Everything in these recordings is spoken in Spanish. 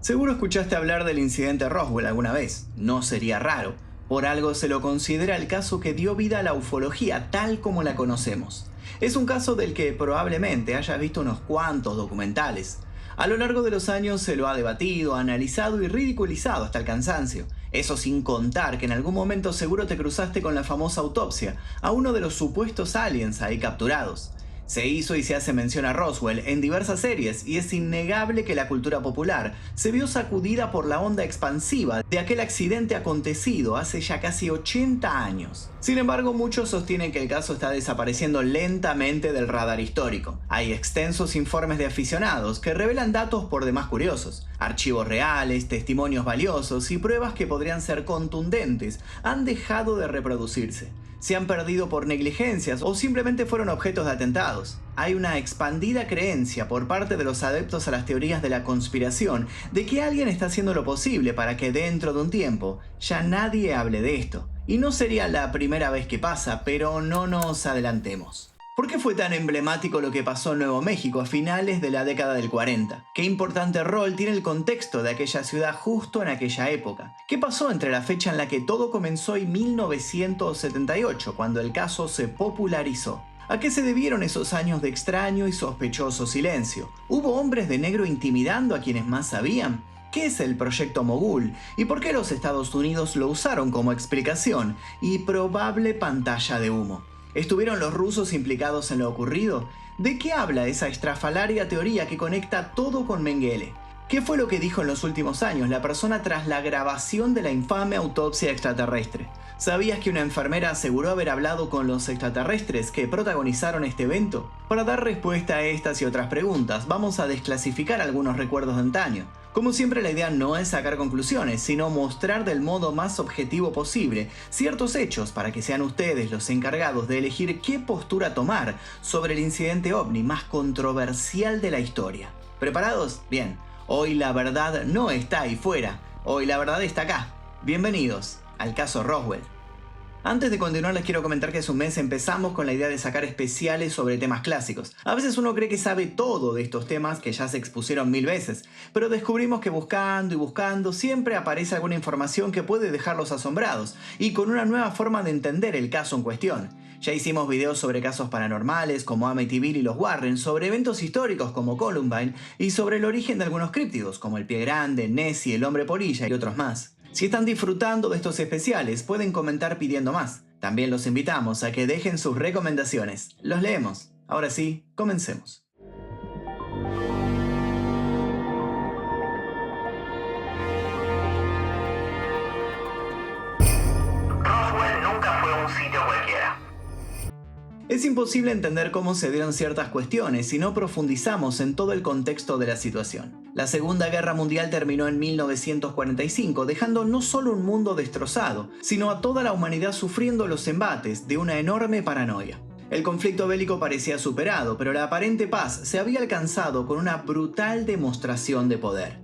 Seguro escuchaste hablar del incidente Roswell alguna vez. No sería raro. Por algo se lo considera el caso que dio vida a la ufología tal como la conocemos. Es un caso del que probablemente hayas visto unos cuantos documentales. A lo largo de los años se lo ha debatido, analizado y ridiculizado hasta el cansancio. Eso sin contar que en algún momento seguro te cruzaste con la famosa autopsia a uno de los supuestos aliens ahí capturados. Se hizo y se hace mención a Roswell en diversas series y es innegable que la cultura popular se vio sacudida por la onda expansiva de aquel accidente acontecido hace ya casi 80 años. Sin embargo, muchos sostienen que el caso está desapareciendo lentamente del radar histórico. Hay extensos informes de aficionados que revelan datos por demás curiosos. Archivos reales, testimonios valiosos y pruebas que podrían ser contundentes han dejado de reproducirse. Se han perdido por negligencias o simplemente fueron objetos de atentados. Hay una expandida creencia por parte de los adeptos a las teorías de la conspiración de que alguien está haciendo lo posible para que dentro de un tiempo ya nadie hable de esto. Y no sería la primera vez que pasa, pero no nos adelantemos. ¿Por qué fue tan emblemático lo que pasó en Nuevo México a finales de la década del 40? ¿Qué importante rol tiene el contexto de aquella ciudad justo en aquella época? ¿Qué pasó entre la fecha en la que todo comenzó y 1978, cuando el caso se popularizó? ¿A qué se debieron esos años de extraño y sospechoso silencio? ¿Hubo hombres de negro intimidando a quienes más sabían? ¿Qué es el Proyecto Mogul? ¿Y por qué los Estados Unidos lo usaron como explicación y probable pantalla de humo? ¿Estuvieron los rusos implicados en lo ocurrido? ¿De qué habla esa estrafalaria teoría que conecta todo con Mengele? ¿Qué fue lo que dijo en los últimos años la persona tras la grabación de la infame autopsia extraterrestre? ¿Sabías que una enfermera aseguró haber hablado con los extraterrestres que protagonizaron este evento? Para dar respuesta a estas y otras preguntas, vamos a desclasificar algunos recuerdos de antaño. Como siempre, la idea no es sacar conclusiones, sino mostrar del modo más objetivo posible ciertos hechos para que sean ustedes los encargados de elegir qué postura tomar sobre el incidente ovni más controversial de la historia. ¿Preparados? Bien. Hoy la verdad no está ahí fuera, hoy la verdad está acá. Bienvenidos al caso Roswell. Antes de continuar les quiero comentar que hace un mes empezamos con la idea de sacar especiales sobre temas clásicos. A veces uno cree que sabe todo de estos temas que ya se expusieron 1000 veces, pero descubrimos que buscando y buscando siempre aparece alguna información que puede dejarlos asombrados y con una nueva forma de entender el caso en cuestión. Ya hicimos videos sobre casos paranormales como Amityville y los Warren, sobre eventos históricos como Columbine y sobre el origen de algunos críptidos como el Pie Grande, Nessie, el Hombre Polilla y otros más. Si están disfrutando de estos especiales, pueden comentar pidiendo más. También los invitamos a que dejen sus recomendaciones. Los leemos. Ahora sí, comencemos. Roswell nunca fue un sitio cualquiera. Es imposible entender cómo se dieron ciertas cuestiones si no profundizamos en todo el contexto de la situación. La Segunda Guerra Mundial terminó en 1945, dejando no solo un mundo destrozado, sino a toda la humanidad sufriendo los embates de una enorme paranoia. El conflicto bélico parecía superado, pero la aparente paz se había alcanzado con una brutal demostración de poder.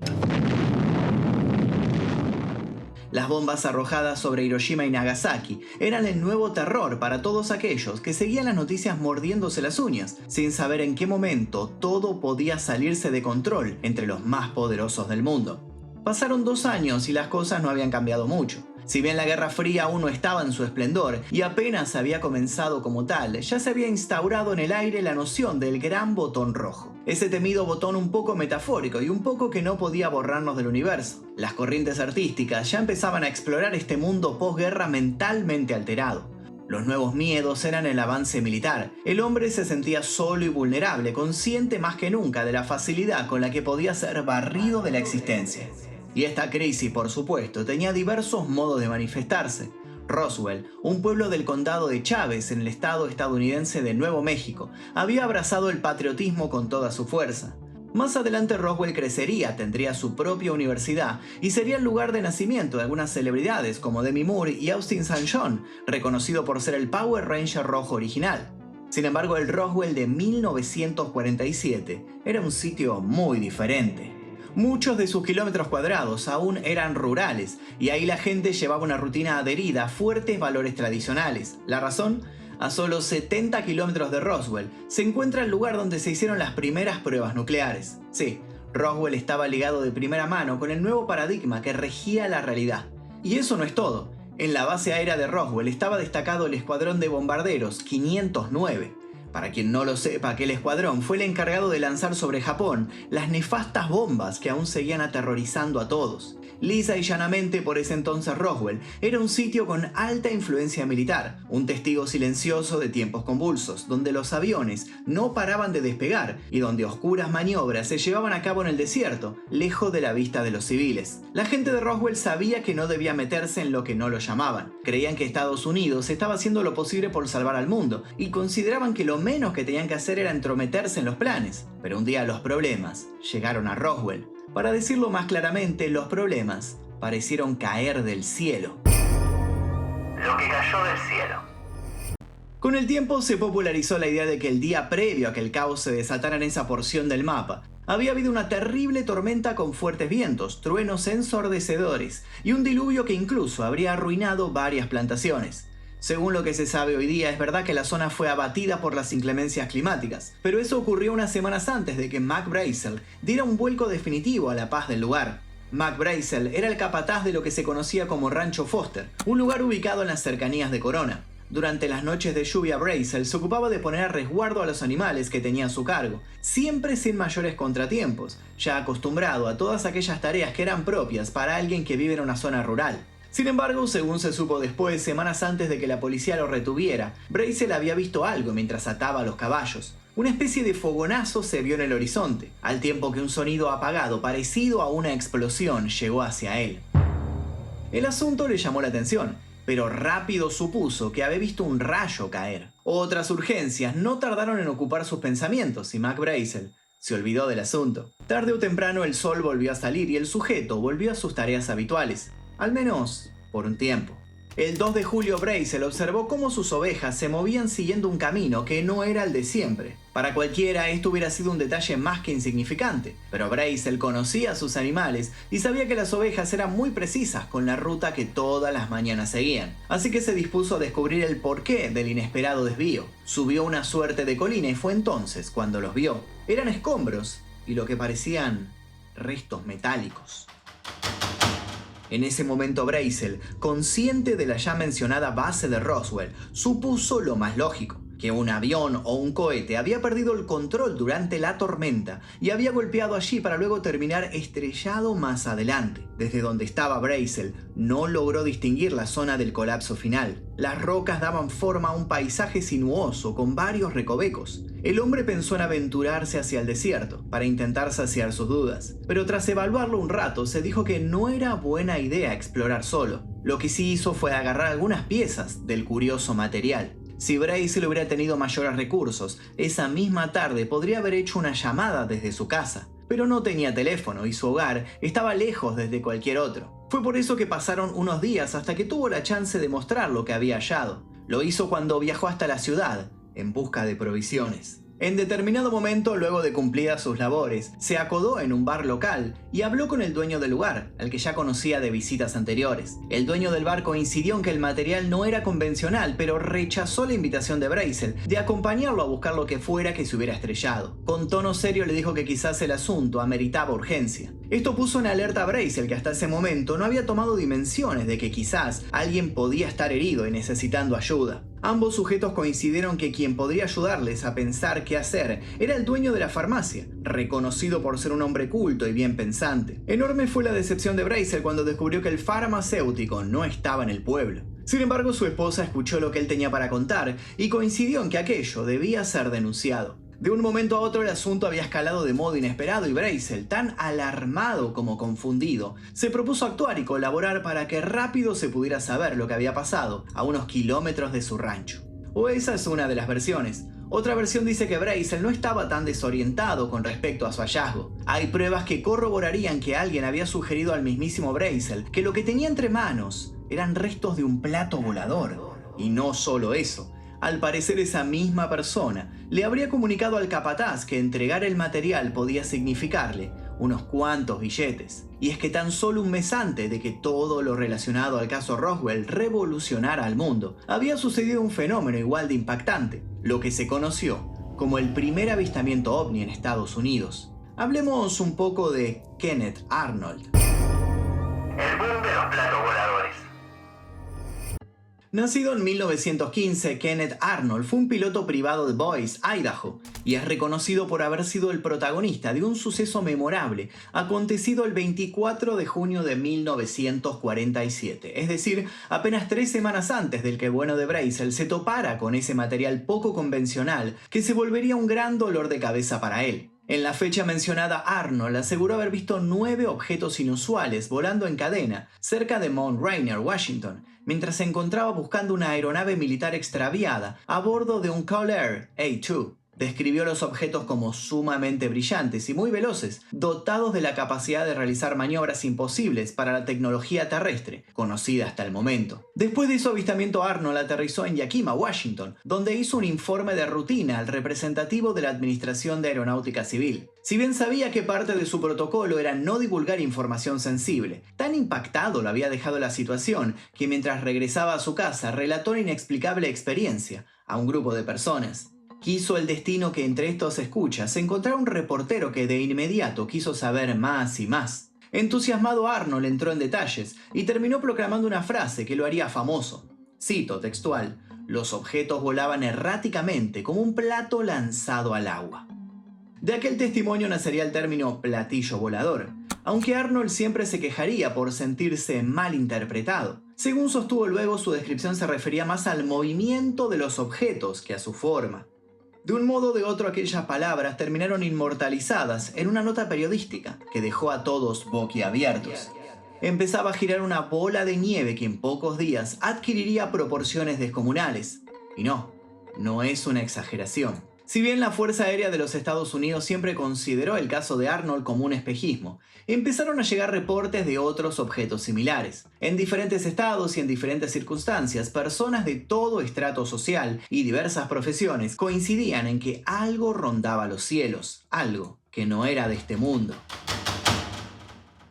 Las bombas arrojadas sobre Hiroshima y Nagasaki eran el nuevo terror para todos aquellos que seguían las noticias mordiéndose las uñas, sin saber en qué momento todo podía salirse de control entre los más poderosos del mundo. Pasaron 2 años y las cosas no habían cambiado mucho. Si bien la Guerra Fría aún no estaba en su esplendor y apenas había comenzado como tal, ya se había instaurado en el aire la noción del gran botón rojo. Ese temido botón un poco metafórico y un poco que no podía borrarnos del universo. Las corrientes artísticas ya empezaban a explorar este mundo posguerra mentalmente alterado. Los nuevos miedos eran el avance militar. El hombre se sentía solo y vulnerable, consciente más que nunca de la facilidad con la que podía ser barrido de la existencia. Y esta crisis, por supuesto, tenía diversos modos de manifestarse. Roswell, un pueblo del condado de Chávez en el estado estadounidense de Nuevo México, había abrazado el patriotismo con toda su fuerza. Más adelante Roswell crecería, tendría su propia universidad y sería el lugar de nacimiento de algunas celebridades como Demi Moore y Austin St. John, reconocido por ser el Power Ranger rojo original. Sin embargo, el Roswell de 1947 era un sitio muy diferente. Muchos de sus kilómetros cuadrados aún eran rurales, y ahí la gente llevaba una rutina adherida a fuertes valores tradicionales. ¿La razón? A solo 70 kilómetros de Roswell se encuentra el lugar donde se hicieron las primeras pruebas nucleares. Sí, Roswell estaba ligado de primera mano con el nuevo paradigma que regía la realidad. Y eso no es todo. En la base aérea de Roswell estaba destacado el escuadrón de bombarderos 509. Para quien no lo sepa, aquel escuadrón fue el encargado de lanzar sobre Japón las nefastas bombas que aún seguían aterrorizando a todos. Lisa y llanamente, por ese entonces Roswell era un sitio con alta influencia militar, un testigo silencioso de tiempos convulsos, donde los aviones no paraban de despegar y donde oscuras maniobras se llevaban a cabo en el desierto, lejos de la vista de los civiles. La gente de Roswell sabía que no debía meterse en lo que no lo llamaban. Creían que Estados Unidos estaba haciendo lo posible por salvar al mundo y consideraban que lo menos que tenían que hacer era entrometerse en los planes. Pero un día los problemas llegaron a Roswell. Para decirlo más claramente, los problemas parecieron caer del cielo. Lo que cayó del cielo. Con el tiempo se popularizó la idea de que el día previo a que el caos se desatara en esa porción del mapa, había habido una terrible tormenta con fuertes vientos, truenos ensordecedores y un diluvio que incluso habría arruinado varias plantaciones. Según lo que se sabe hoy día, es verdad que la zona fue abatida por las inclemencias climáticas, pero eso ocurrió unas semanas antes de que Mac Brazel diera un vuelco definitivo a la paz del lugar. Mac Brazel era el capataz de lo que se conocía como Rancho Foster, un lugar ubicado en las cercanías de Corona. Durante las noches de lluvia, Brazel se ocupaba de poner a resguardo a los animales que tenía a su cargo, siempre sin mayores contratiempos, ya acostumbrado a todas aquellas tareas que eran propias para alguien que vive en una zona rural. Sin embargo, según se supo después, semanas antes de que la policía lo retuviera, Brazel había visto algo mientras ataba a los caballos. Una especie de fogonazo se vio en el horizonte, al tiempo que un sonido apagado parecido a una explosión llegó hacia él. El asunto le llamó la atención, pero rápido supuso que había visto un rayo caer. Otras urgencias no tardaron en ocupar sus pensamientos y Mac Brazel se olvidó del asunto. Tarde o temprano el sol volvió a salir y el sujeto volvió a sus tareas habituales. Al menos por un tiempo. El 2 de julio Brazel observó cómo sus ovejas se movían siguiendo un camino que no era el de siempre. Para cualquiera esto hubiera sido un detalle más que insignificante, pero Brazel conocía a sus animales y sabía que las ovejas eran muy precisas con la ruta que todas las mañanas seguían. Así que se dispuso a descubrir el porqué del inesperado desvío. Subió una suerte de colina y fue entonces cuando los vio. Eran escombros y lo que parecían restos metálicos. En ese momento Brazel, consciente de la ya mencionada base de Roswell, supuso lo más lógico, que un avión o un cohete había perdido el control durante la tormenta y había golpeado allí para luego terminar estrellado más adelante. Desde donde estaba Brazel, no logró distinguir la zona del colapso final. Las rocas daban forma a un paisaje sinuoso con varios recovecos. El hombre pensó en aventurarse hacia el desierto para intentar saciar sus dudas, pero tras evaluarlo un rato se dijo que no era buena idea explorar solo. Lo que sí hizo fue agarrar algunas piezas del curioso material. Si Brazel hubiera tenido mayores recursos, esa misma tarde podría haber hecho una llamada desde su casa, pero no tenía teléfono y su hogar estaba lejos desde cualquier otro. Fue por eso que pasaron unos días hasta que tuvo la chance de mostrar lo que había hallado. Lo hizo cuando viajó hasta la ciudad en busca de provisiones. En determinado momento, luego de cumplidas sus labores, se acodó en un bar local y habló con el dueño del lugar, al que ya conocía de visitas anteriores. El dueño del bar coincidió en que el material no era convencional, pero rechazó la invitación de Brazel de acompañarlo a buscar lo que fuera que se hubiera estrellado. Con tono serio le dijo que quizás el asunto ameritaba urgencia. Esto puso en alerta a Brazel, que hasta ese momento no había tomado dimensiones de que quizás alguien podía estar herido y necesitando ayuda. Ambos sujetos coincidieron que quien podría ayudarles a pensar qué hacer era el dueño de la farmacia, reconocido por ser un hombre culto y bien pensante. Enorme fue la decepción de Brazel cuando descubrió que el farmacéutico no estaba en el pueblo. Sin embargo, su esposa escuchó lo que él tenía para contar y coincidió en que aquello debía ser denunciado. De un momento a otro el asunto había escalado de modo inesperado y Brazel, tan alarmado como confundido, se propuso actuar y colaborar para que rápido se pudiera saber lo que había pasado a unos kilómetros de su rancho. O esa es una de las versiones. Otra versión dice que Brazel no estaba tan desorientado con respecto a su hallazgo. Hay pruebas que corroborarían que alguien había sugerido al mismísimo Brazel que lo que tenía entre manos eran restos de un plato volador. Y no solo eso. Al parecer esa misma persona le habría comunicado al capataz que entregar el material podía significarle unos cuantos billetes. Y es que tan solo un mes antes de que todo lo relacionado al caso Roswell revolucionara al mundo, había sucedido un fenómeno igual de impactante, lo que se conoció como el primer avistamiento ovni en Estados Unidos. Hablemos un poco de Kenneth Arnold. El boom de los platos voladores. Nacido en 1915, Kenneth Arnold fue un piloto privado de Boise, Idaho, y es reconocido por haber sido el protagonista de un suceso memorable acontecido el 24 de junio de 1947, es decir, apenas 3 semanas antes del que el bueno de Brazel se topara con ese material poco convencional que se volvería un gran dolor de cabeza para él. En la fecha mencionada, Arnold aseguró haber visto 9 objetos inusuales volando en cadena cerca de Mount Rainier, Washington, mientras se encontraba buscando una aeronave militar extraviada a bordo de un Call Air A-2. Describió los objetos como sumamente brillantes y muy veloces, dotados de la capacidad de realizar maniobras imposibles para la tecnología terrestre, conocida hasta el momento. Después de su avistamiento, Arnold aterrizó en Yakima, Washington, donde hizo un informe de rutina al representativo de la Administración de Aeronáutica Civil. Si bien sabía que parte de su protocolo era no divulgar información sensible, tan impactado lo había dejado la situación que mientras regresaba a su casa relató una inexplicable experiencia a un grupo de personas. Quiso el destino que entre estos escuchas se encontrara un reportero que de inmediato quiso saber más y más. Entusiasmado, Arnold entró en detalles y terminó proclamando una frase que lo haría famoso. Cito textual: "Los objetos volaban erráticamente como un plato lanzado al agua". De aquel testimonio nacería el término platillo volador, aunque Arnold siempre se quejaría por sentirse mal interpretado. Según sostuvo luego, su descripción se refería más al movimiento de los objetos que a su forma. De un modo o de otro, aquellas palabras terminaron inmortalizadas en una nota periodística que dejó a todos boquiabiertos. Empezaba a girar una bola de nieve que en pocos días adquiriría proporciones descomunales. Y no es una exageración. Si bien la Fuerza Aérea de los Estados Unidos siempre consideró el caso de Arnold como un espejismo, empezaron a llegar reportes de otros objetos similares. En diferentes estados y en diferentes circunstancias, personas de todo estrato social y diversas profesiones coincidían en que algo rondaba los cielos, algo que no era de este mundo.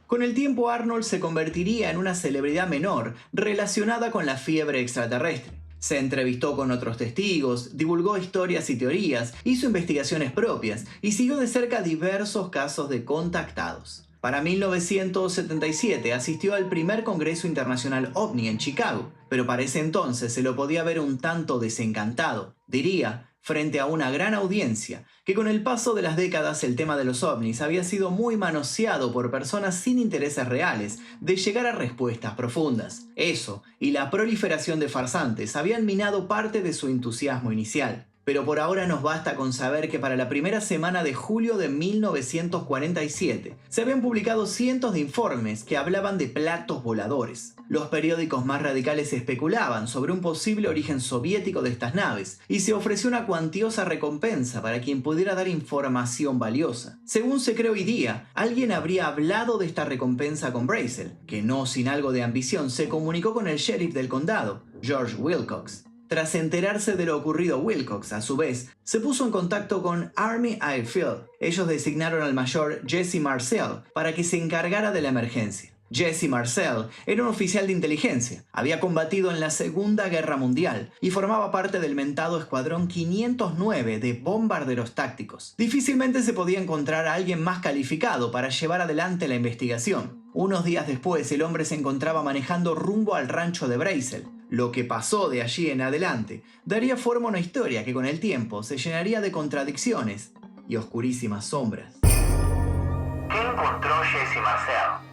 Con el tiempo, Arnold se convertiría en una celebridad menor relacionada con la fiebre extraterrestre. Se entrevistó con otros testigos, divulgó historias y teorías, hizo investigaciones propias y siguió de cerca diversos casos de contactados. Para 1977 asistió al primer Congreso Internacional OVNI en Chicago, pero para ese entonces se lo podía ver un tanto desencantado. Diría, frente a una gran audiencia, que con el paso de las décadas el tema de los ovnis había sido muy manoseado por personas sin intereses reales de llegar a respuestas profundas. Eso y la proliferación de farsantes habían minado parte de su entusiasmo inicial. Pero por ahora nos basta con saber que para la primera semana de julio de 1947 se habían publicado cientos de informes que hablaban de platos voladores. Los periódicos más radicales especulaban sobre un posible origen soviético de estas naves y se ofreció una cuantiosa recompensa para quien pudiera dar información valiosa. Según se cree hoy día, alguien habría hablado de esta recompensa con Brazel, que no sin algo de ambición se comunicó con el sheriff del condado, George Wilcox. Tras enterarse de lo ocurrido, Wilcox, a su vez, se puso en contacto con Army Airfield. Ellos designaron al mayor Jesse Marcel para que se encargara de la emergencia. Jesse Marcel era un oficial de inteligencia, había combatido en la Segunda Guerra Mundial y formaba parte del mentado Escuadrón 509 de bombarderos tácticos. Difícilmente se podía encontrar a alguien más calificado para llevar adelante la investigación. Unos días después, el hombre se encontraba manejando rumbo al rancho de Brazel. Lo que pasó de allí en adelante daría forma a una historia que con el tiempo se llenaría de contradicciones y oscurísimas sombras. ¿Qué encontró Jesse Marcel?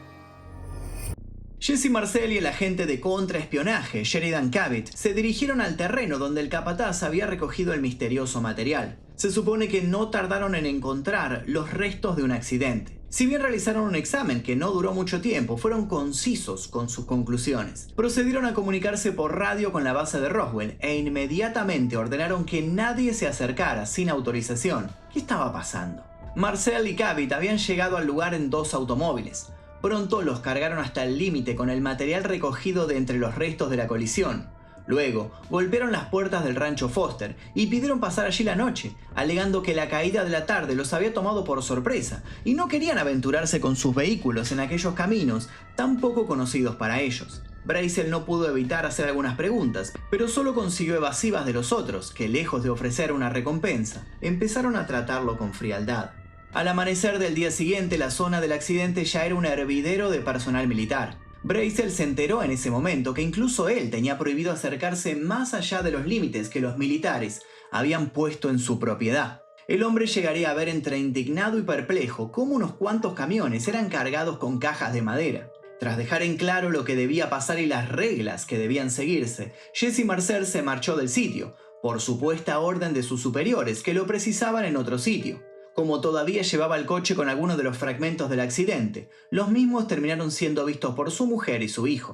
Jesse Marcel y el agente de contraespionaje, Sheridan Cavitt, se dirigieron al terreno donde el capataz había recogido el misterioso material. Se supone que no tardaron en encontrar los restos de un accidente. Si bien realizaron un examen que no duró mucho tiempo, fueron concisos con sus conclusiones. Procedieron a comunicarse por radio con la base de Roswell e inmediatamente ordenaron que nadie se acercara sin autorización. ¿Qué estaba pasando? Marcel y Cavitt habían llegado al lugar en 2 automóviles. Pronto los cargaron hasta el límite con el material recogido de entre los restos de la colisión. Luego, golpearon las puertas del rancho Foster y pidieron pasar allí la noche, alegando que la caída de la tarde los había tomado por sorpresa y no querían aventurarse con sus vehículos en aquellos caminos tan poco conocidos para ellos. Brazel no pudo evitar hacer algunas preguntas, pero solo consiguió evasivas de los otros, que lejos de ofrecer una recompensa, empezaron a tratarlo con frialdad. Al amanecer del día siguiente, la zona del accidente ya era un hervidero de personal militar. Brazel se enteró en ese momento que incluso él tenía prohibido acercarse más allá de los límites que los militares habían puesto en su propiedad. El hombre llegaría a ver entre indignado y perplejo cómo unos cuantos camiones eran cargados con cajas de madera. Tras dejar en claro lo que debía pasar y las reglas que debían seguirse, Jesse Marcel se marchó del sitio, por supuesta orden de sus superiores que lo precisaban en otro sitio. Como todavía llevaba el coche con algunos de los fragmentos del accidente, los mismos terminaron siendo vistos por su mujer y su hijo.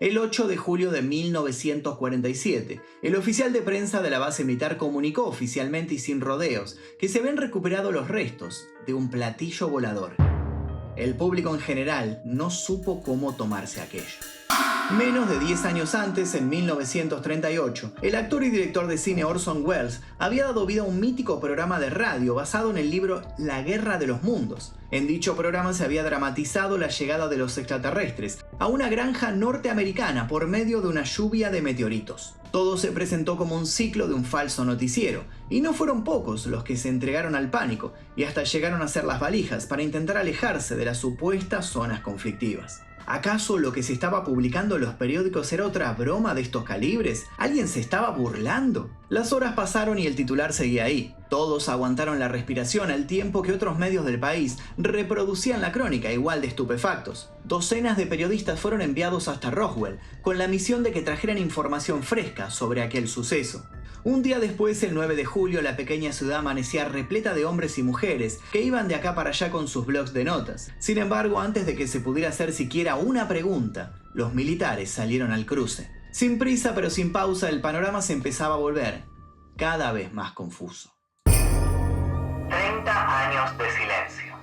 El 8 de julio de 1947, el oficial de prensa de la base militar comunicó oficialmente y sin rodeos que se habían recuperado los restos de un platillo volador. El público en general no supo cómo tomarse aquello. Menos de 10 años antes, en 1938, el actor y director de cine Orson Welles había dado vida a un mítico programa de radio basado en el libro La Guerra de los Mundos. En dicho programa se había dramatizado la llegada de los extraterrestres a una granja norteamericana por medio de una lluvia de meteoritos. Todo se presentó como un ciclo de un falso noticiero, y no fueron pocos los que se entregaron al pánico y hasta llegaron a hacer las valijas para intentar alejarse de las supuestas zonas conflictivas. ¿Acaso lo que se estaba publicando en los periódicos era otra broma de estos calibres? ¿Alguien se estaba burlando? Las horas pasaron y el titular seguía ahí. Todos aguantaron la respiración al tiempo que otros medios del país reproducían la crónica igual de estupefactos. Docenas de periodistas fueron enviados hasta Roswell con la misión de que trajeran información fresca sobre aquel suceso. Un día después, el 9 de julio, la pequeña ciudad amanecía repleta de hombres y mujeres que iban de acá para allá con sus blocs de notas. Sin embargo, antes de que se pudiera hacer siquiera una pregunta, los militares salieron al cruce. Sin prisa pero sin pausa, el panorama se empezaba a volver cada vez más confuso. 30 años de silencio.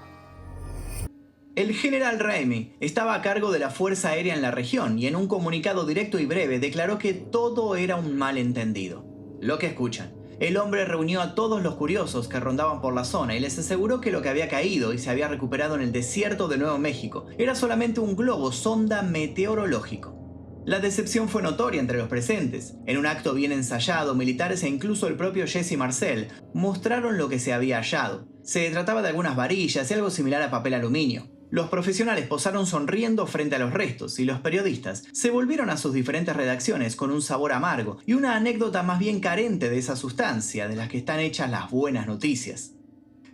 El general Ramey estaba a cargo de la Fuerza Aérea en la región y en un comunicado directo y breve declaró que todo era un malentendido. Lo que escuchan. El hombre reunió a todos los curiosos que rondaban por la zona y les aseguró que lo que había caído y se había recuperado en el desierto de Nuevo México era solamente un globo sonda meteorológico. La decepción fue notoria entre los presentes. En un acto bien ensayado, militares e incluso el propio Jesse Marcel mostraron lo que se había hallado. Se trataba de algunas varillas y algo similar a papel aluminio. Los profesionales posaron sonriendo frente a los restos y los periodistas se volvieron a sus diferentes redacciones con un sabor amargo y una anécdota más bien carente de esa sustancia de las que están hechas las buenas noticias.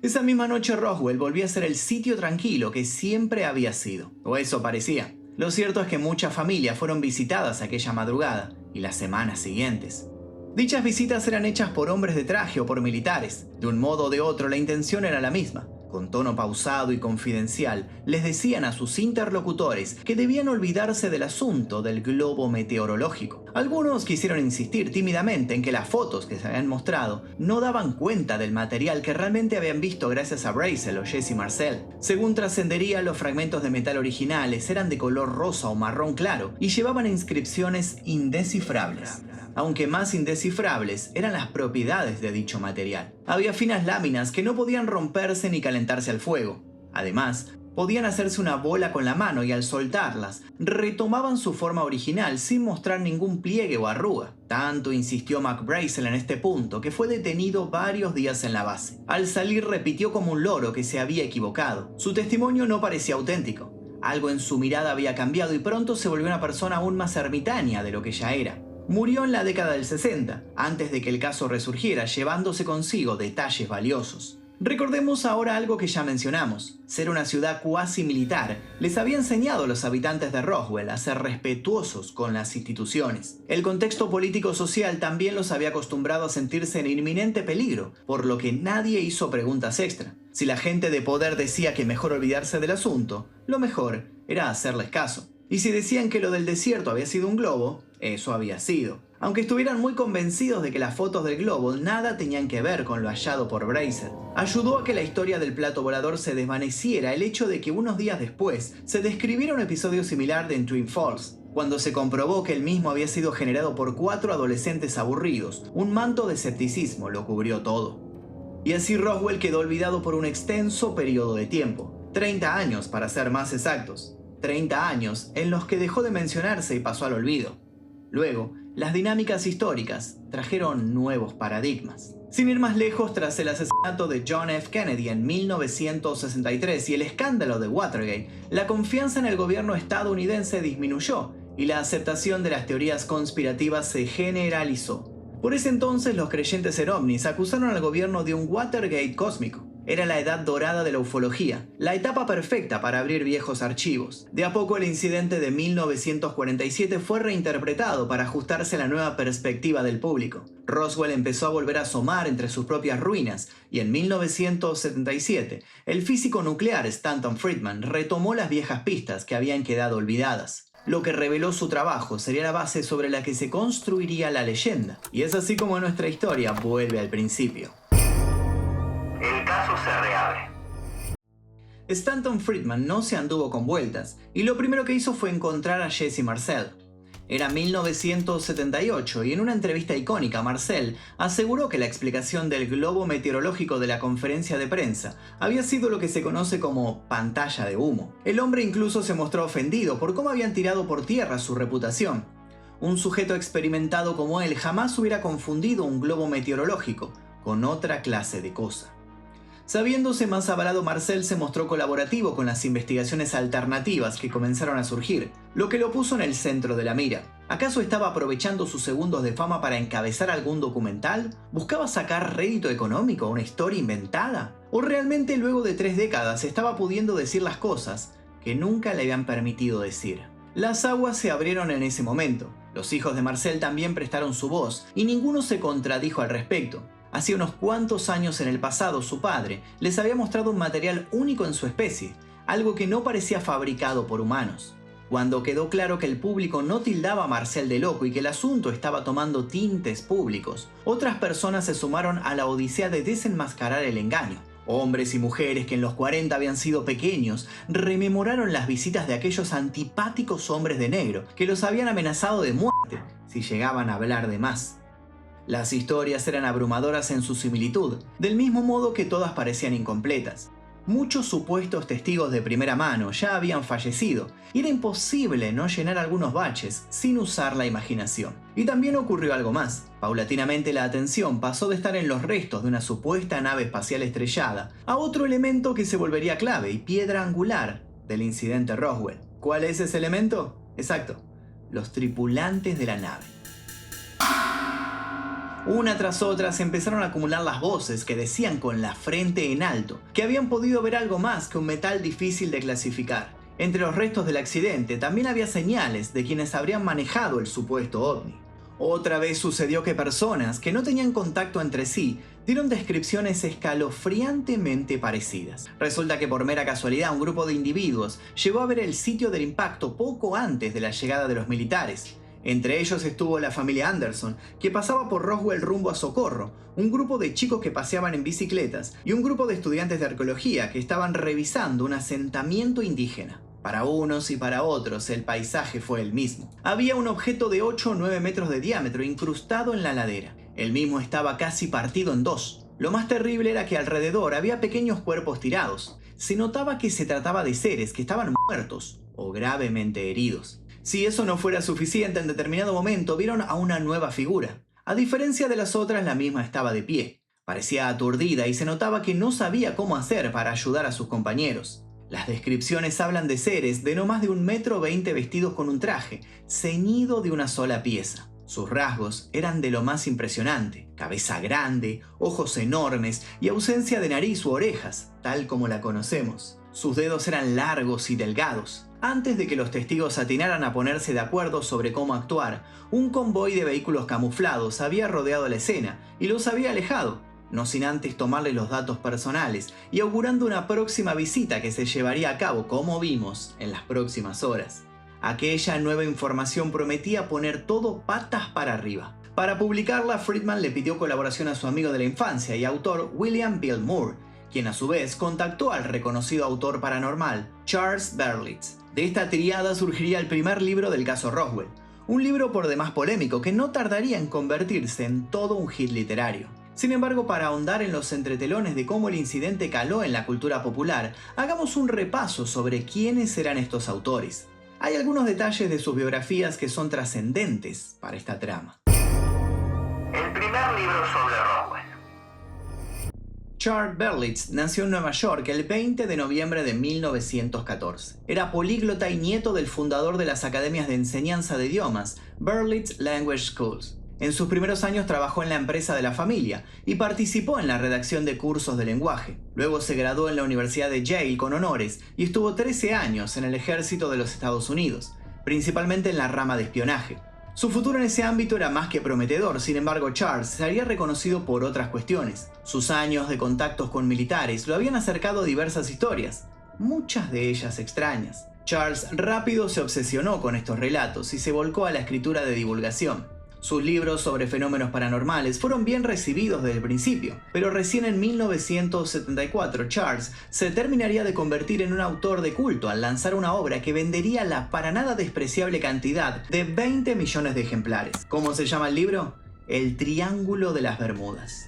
Esa misma noche Roswell volvió a ser el sitio tranquilo que siempre había sido, o eso parecía. Lo cierto es que muchas familias fueron visitadas aquella madrugada y las semanas siguientes. Dichas visitas eran hechas por hombres de traje o por militares. De un modo o de otro la intención era la misma. Con tono pausado y confidencial, les decían a sus interlocutores que debían olvidarse del asunto del globo meteorológico. Algunos quisieron insistir tímidamente en que las fotos que se habían mostrado no daban cuenta del material que realmente habían visto gracias a Brazel o Jesse Marcel. Según trascendería, los fragmentos de metal originales eran de color rosa o marrón claro y llevaban inscripciones indescifrables. Aunque más indescifrables eran las propiedades de dicho material. Había finas láminas que no podían romperse ni calentarse al fuego. Además, podían hacerse una bola con la mano y al soltarlas, retomaban su forma original sin mostrar ningún pliegue o arruga. Tanto insistió Brazel en este punto que fue detenido varios días en la base. Al salir repitió como un loro que se había equivocado. Su testimonio no parecía auténtico. Algo en su mirada había cambiado y pronto se volvió una persona aún más ermitaña de lo que ya era. Murió en la década del 60, antes de que el caso resurgiera, llevándose consigo detalles valiosos. Recordemos ahora algo que ya mencionamos. Ser una ciudad cuasi militar les había enseñado a los habitantes de Roswell a ser respetuosos con las instituciones. El contexto político-social también los había acostumbrado a sentirse en inminente peligro, por lo que nadie hizo preguntas extra. Si la gente de poder decía que mejor olvidarse del asunto, lo mejor era hacerles caso. Y si decían que lo del desierto había sido un globo, eso había sido. Aunque estuvieran muy convencidos de que las fotos del globo nada tenían que ver con lo hallado por Brazel. Ayudó a que la historia del plato volador se desvaneciera el hecho de que unos días después se describiera un episodio similar de Twin Falls. Cuando se comprobó que el mismo había sido generado por 4 adolescentes aburridos, un manto de escepticismo lo cubrió todo. Y así Roswell quedó olvidado por un extenso periodo de tiempo. 30 años para ser más exactos. 30 años en los que dejó de mencionarse y pasó al olvido. Luego, las dinámicas históricas trajeron nuevos paradigmas. Sin ir más lejos, tras el asesinato de John F. Kennedy en 1963 y el escándalo de Watergate, la confianza en el gobierno estadounidense disminuyó y la aceptación de las teorías conspirativas se generalizó. Por ese entonces, los creyentes en ovnis acusaron al gobierno de un Watergate cósmico. Era la edad dorada de la ufología, la etapa perfecta para abrir viejos archivos. De a poco el incidente de 1947 fue reinterpretado para ajustarse a la nueva perspectiva del público. Roswell empezó a volver a asomar entre sus propias ruinas y en 1977 el físico nuclear Stanton Friedman retomó las viejas pistas que habían quedado olvidadas. Lo que reveló su trabajo sería la base sobre la que se construiría la leyenda, y es así como nuestra historia vuelve al principio. El caso se reabre. Stanton Friedman no se anduvo con vueltas, y lo primero que hizo fue encontrar a Jesse Marcel. Era 1978 y en una entrevista icónica Marcel aseguró que la explicación del globo meteorológico de la conferencia de prensa había sido lo que se conoce como pantalla de humo. El hombre incluso se mostró ofendido por cómo habían tirado por tierra su reputación. Un sujeto experimentado como él jamás hubiera confundido un globo meteorológico con otra clase de cosa. Sabiéndose más avalado, Marcel se mostró colaborativo con las investigaciones alternativas que comenzaron a surgir, lo que lo puso en el centro de la mira. ¿Acaso estaba aprovechando sus segundos de fama para encabezar algún documental? ¿Buscaba sacar rédito económico a una historia inventada? ¿O realmente luego de 3 décadas estaba pudiendo decir las cosas que nunca le habían permitido decir? Las aguas se abrieron en ese momento. Los hijos de Marcel también prestaron su voz y ninguno se contradijo al respecto. Hacía unos cuantos años en el pasado, su padre les había mostrado un material único en su especie, algo que no parecía fabricado por humanos. Cuando quedó claro que el público no tildaba a Marcel de loco y que el asunto estaba tomando tintes públicos, otras personas se sumaron a la odisea de desenmascarar el engaño. Hombres y mujeres que en los 40 habían sido pequeños rememoraron las visitas de aquellos antipáticos hombres de negro que los habían amenazado de muerte si llegaban a hablar de más. Las historias eran abrumadoras en su similitud, del mismo modo que todas parecían incompletas. Muchos supuestos testigos de primera mano ya habían fallecido, y era imposible no llenar algunos baches sin usar la imaginación. Y también ocurrió algo más. Paulatinamente la atención pasó de estar en los restos de una supuesta nave espacial estrellada a otro elemento que se volvería clave y piedra angular del incidente Roswell. ¿Cuál es ese elemento? Exacto, los tripulantes de la nave. Una tras otra se empezaron a acumular las voces que decían con la frente en alto que habían podido ver algo más que un metal difícil de clasificar. Entre los restos del accidente también había señales de quienes habrían manejado el supuesto ovni. Otra vez sucedió que personas que no tenían contacto entre sí dieron descripciones escalofriantemente parecidas. Resulta que por mera casualidad un grupo de individuos llegó a ver el sitio del impacto poco antes de la llegada de los militares. Entre ellos estuvo la familia Anderson, que pasaba por Roswell rumbo a Socorro, un grupo de chicos que paseaban en bicicletas y un grupo de estudiantes de arqueología que estaban revisando un asentamiento indígena. Para unos y para otros el paisaje fue el mismo. Había un objeto de 8 o 9 metros de diámetro incrustado en la ladera. El mismo estaba casi partido en dos. Lo más terrible era que alrededor había pequeños cuerpos tirados. Se notaba que se trataba de seres que estaban muertos o gravemente heridos. Si eso no fuera suficiente, en determinado momento vieron a una nueva figura. A diferencia de las otras, la misma estaba de pie. Parecía aturdida y se notaba que no sabía cómo hacer para ayudar a sus compañeros. Las descripciones hablan de seres de no más de 1,20 m vestidos con un traje, ceñido de una sola pieza. Sus rasgos eran de lo más impresionante: cabeza grande, ojos enormes y ausencia de nariz u orejas, tal como la conocemos. Sus dedos eran largos y delgados. Antes de que los testigos atinaran a ponerse de acuerdo sobre cómo actuar, un convoy de vehículos camuflados había rodeado la escena y los había alejado, no sin antes tomarle los datos personales y augurando una próxima visita que se llevaría a cabo, como vimos, en las próximas horas. Aquella nueva información prometía poner todo patas para arriba. Para publicarla, Friedman le pidió colaboración a su amigo de la infancia y autor William Bill Moore, quien a su vez contactó al reconocido autor paranormal Charles Berlitz. De esta triada surgiría el primer libro del caso Roswell, un libro por demás polémico que no tardaría en convertirse en todo un hit literario. Sin embargo, para ahondar en los entretelones de cómo el incidente caló en la cultura popular, hagamos un repaso sobre quiénes eran estos autores. Hay algunos detalles de sus biografías que son trascendentes para esta trama. El primer libro sobre Roswell. Charles Berlitz nació en Nueva York el 20 de noviembre de 1914. Era políglota y nieto del fundador de las academias de enseñanza de idiomas, Berlitz Language Schools. En sus primeros años trabajó en la empresa de la familia y participó en la redacción de cursos de lenguaje. Luego se graduó en la Universidad de Yale con honores y estuvo 13 años en el ejército de los Estados Unidos, principalmente en la rama de espionaje. Su futuro en ese ámbito era más que prometedor, sin embargo Charles se haría reconocido por otras cuestiones. Sus años de contactos con militares lo habían acercado a diversas historias, muchas de ellas extrañas. Charles rápido se obsesionó con estos relatos y se volcó a la escritura de divulgación. Sus libros sobre fenómenos paranormales fueron bien recibidos desde el principio, pero recién en 1974 Charles se terminaría de convertir en un autor de culto al lanzar una obra que vendería la para nada despreciable cantidad de 20 millones de ejemplares. ¿Cómo se llama el libro? El Triángulo de las Bermudas.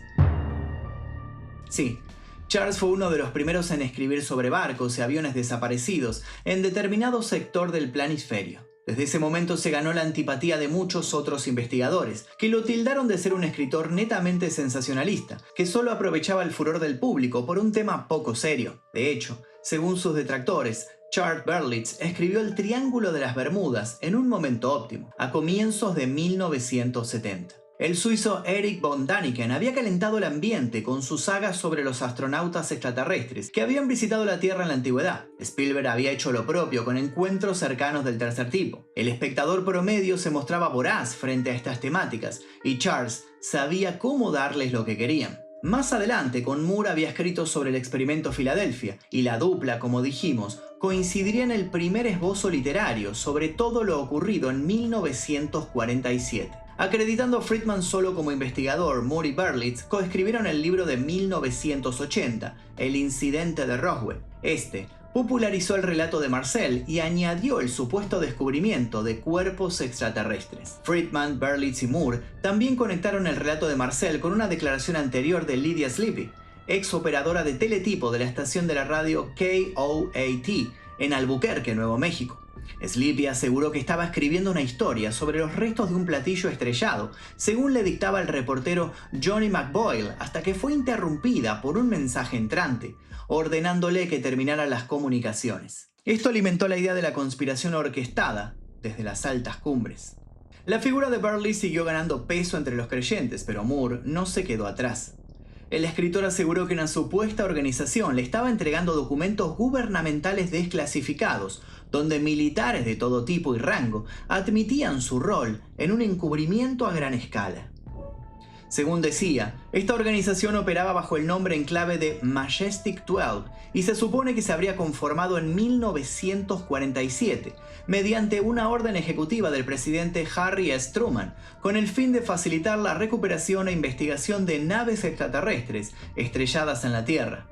Sí, Charles fue uno de los primeros en escribir sobre barcos y aviones desaparecidos en determinado sector del planisferio. Desde ese momento se ganó la antipatía de muchos otros investigadores, que lo tildaron de ser un escritor netamente sensacionalista, que solo aprovechaba el furor del público por un tema poco serio. De hecho, según sus detractores, Charles Berlitz escribió El Triángulo de las Bermudas en un momento óptimo, a comienzos de 1970. El suizo Erich von Däniken había calentado el ambiente con su saga sobre los astronautas extraterrestres que habían visitado la Tierra en la antigüedad. Spielberg había hecho lo propio con encuentros cercanos del tercer tipo. El espectador promedio se mostraba voraz frente a estas temáticas y Charles sabía cómo darles lo que querían. Más adelante, con Moore había escrito sobre el experimento Filadelfia y la dupla, como dijimos, coincidiría en el primer esbozo literario sobre todo lo ocurrido en 1947. Acreditando a Friedman solo como investigador, Moore y Berlitz coescribieron el libro de 1980, El incidente de Roswell. Este popularizó el relato de Marcel y añadió el supuesto descubrimiento de cuerpos extraterrestres. Friedman, Berlitz y Moore también conectaron el relato de Marcel con una declaración anterior de Lydia Sleepy, ex operadora de teletipo de la estación de la radio KOAT en Albuquerque, Nuevo México. Sleepy aseguró que estaba escribiendo una historia sobre los restos de un platillo estrellado, según le dictaba el reportero Johnny McBoyle, hasta que fue interrumpida por un mensaje entrante, ordenándole que terminara las comunicaciones. Esto alimentó la idea de la conspiración orquestada desde las altas cumbres. La figura de Berlitz siguió ganando peso entre los creyentes, pero Moore no se quedó atrás. El escritor aseguró que una supuesta organización le estaba entregando documentos gubernamentales desclasificados, donde militares de todo tipo y rango admitían su rol en un encubrimiento a gran escala. Según decía, esta organización operaba bajo el nombre en clave de Majestic 12 y se supone que se habría conformado en 1947 mediante una orden ejecutiva del presidente Harry S. Truman con el fin de facilitar la recuperación e investigación de naves extraterrestres estrelladas en la Tierra.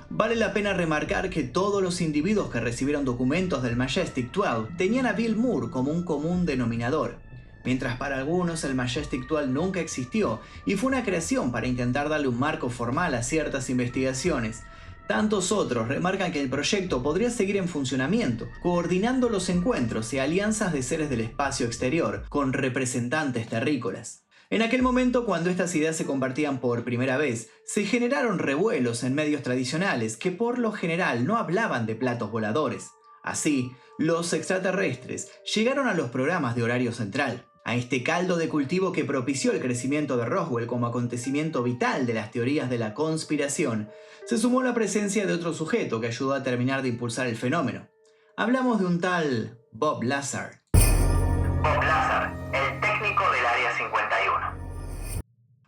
Vale la pena remarcar que todos los individuos que recibieron documentos del Majestic 12 tenían a Bill Moore como un común denominador. Mientras para algunos el Majestic 12 nunca existió y fue una creación para intentar darle un marco formal a ciertas investigaciones, tantos otros remarcan que el proyecto podría seguir en funcionamiento, coordinando los encuentros y alianzas de seres del espacio exterior con representantes terrícolas. En aquel momento, cuando estas ideas se compartían por primera vez, se generaron revuelos en medios tradicionales que por lo general no hablaban de platos voladores. Así, los extraterrestres llegaron a los programas de horario central. A este caldo de cultivo que propició el crecimiento de Roswell como acontecimiento vital de las teorías de la conspiración, se sumó la presencia de otro sujeto que ayudó a terminar de impulsar el fenómeno. Hablamos de un tal Bob Lazar. Bob Lazar, el técnico del Área 51.